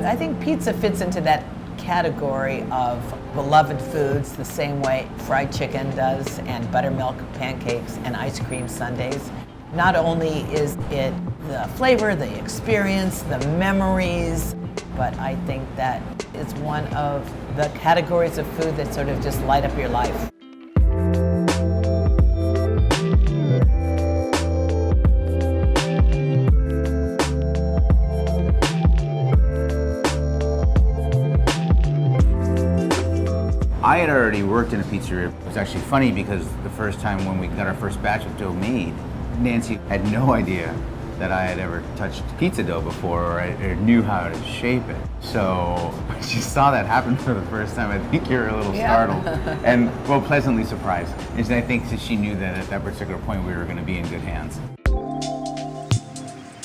I think pizza fits into that category of beloved foods the same way fried chicken does, and buttermilk pancakes and ice cream sundaes. Not only is it the flavor, the experience, the memories, but I think that it's one of the categories of food that sort of just light up your life. I had already worked in a pizzeria. It was actually funny because the first time when we got our first batch of dough made, Nancy had no idea that I had ever touched pizza dough before or knew how to shape it. So when she saw that happen for the first time, I think you were a little startled and, well, pleasantly surprised. And I think that she knew that at that particular point we were going to be in good hands.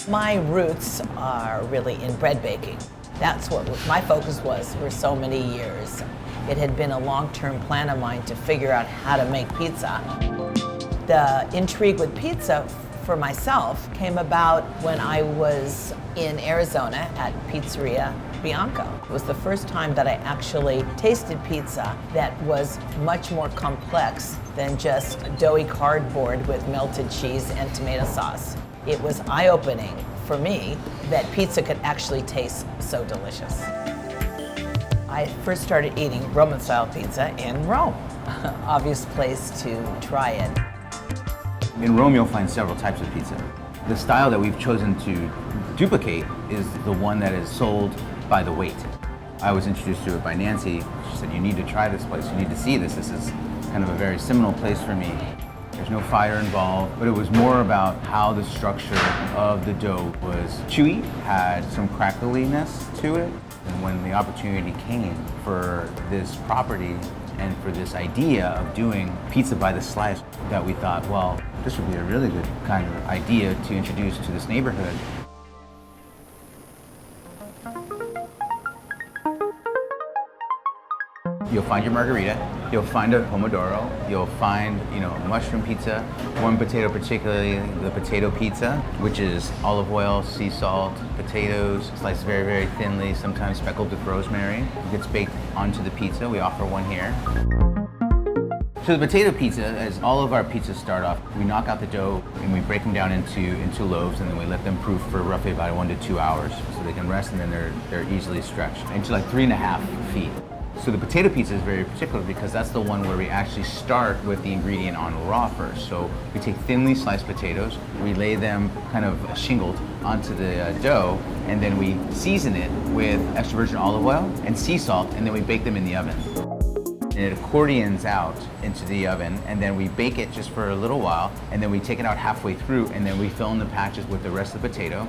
My roots are really in bread baking. That's what my focus was for so many years. It had been a long-term plan of mine to figure out how to make pizza. The intrigue with pizza for myself came about when I was in Arizona at Pizzeria Bianco. It was the first time that I actually tasted pizza that was much more complex than just doughy cardboard with melted cheese and tomato sauce. It was eye-opening for me that pizza could actually taste so delicious. I first started eating Roman-style pizza in Rome. Obvious place to try it. In Rome, you'll find several types of pizza. The style that we've chosen to duplicate is the one that is sold by the weight. I was introduced to it by Nancy. She said, you need to try this place, you need to see this. This is kind of a very seminal place for me. There's no fire involved, but it was more about how the structure of the dough was chewy, had some crackliness to it. And when the opportunity came for this property and for this idea of doing pizza by the slice, that we thought, well, this would be a really good kind of idea to introduce to this neighborhood. You'll find your margarita, you'll find a pomodoro, you'll find, mushroom pizza, one potato particularly, the potato pizza, which is olive oil, sea salt, potatoes, sliced very, very thinly, sometimes speckled with rosemary. It gets baked onto the pizza. We offer one here. So the potato pizza, as all of our pizzas start off, we knock out the dough and we break them down into loaves, and then we let them proof for roughly about 1 to 2 hours so they can rest, and then they're easily stretched into like 3.5 feet. So the potato pizza is very particular because that's the one where we actually start with the ingredient on raw first. So we take thinly sliced potatoes, we lay them kind of shingled onto the dough, and then we season it with extra virgin olive oil and sea salt, and then we bake them in the oven. And it accordions out into the oven, and then we bake it just for a little while, and then we take it out halfway through, and then we fill in the patches with the rest of the potato,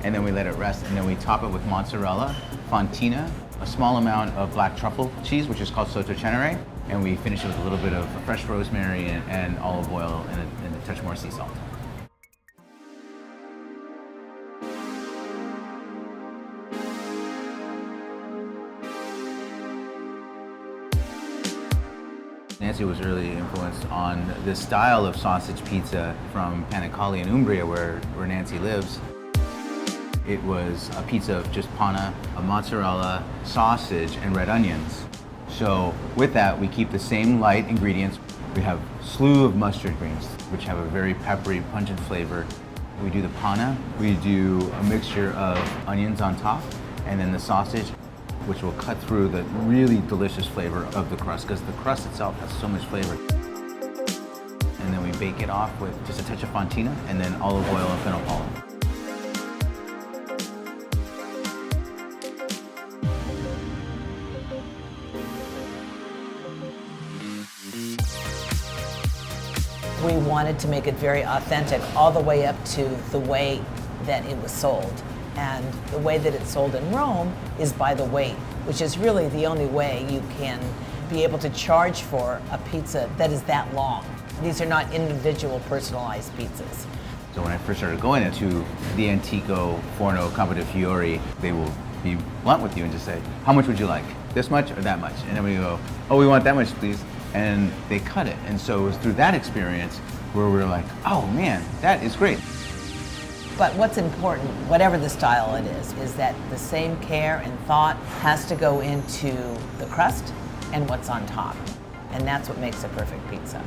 and then we let it rest, and then we top it with mozzarella, fontina, a small amount of black truffle cheese, which is called sottocenere, and we finish it with a little bit of fresh rosemary and olive oil and a touch more sea salt. Nancy was really influenced on this style of sausage pizza from Panicali in Umbria, where Nancy lives. It was a pizza of just panna, a mozzarella, sausage, and red onions. So with that, we keep the same light ingredients. We have a slew of mustard greens, which have a very peppery, pungent flavor. We do the panna. We do a mixture of onions on top, and then the sausage, which will cut through the really delicious flavor of the crust, because the crust itself has so much flavor. And then we bake it off with just a touch of fontina, and then olive oil and fennel pollen. We wanted to make it very authentic all the way up to the way that it was sold. And the way that it's sold in Rome is by the weight, which is really the only way you can be able to charge for a pizza that is that long. These are not individual personalized pizzas. So when I first started going into the Antico Forno Campo de Fiori, they will be blunt with you and just say, how much would you like? This much or that much? And then we go, oh, we want that much, please. And they cut it. And so it was through that experience where we were like, oh man, that is great. But what's important, whatever the style it is that the same care and thought has to go into the crust and what's on top. And that's what makes a perfect pizza.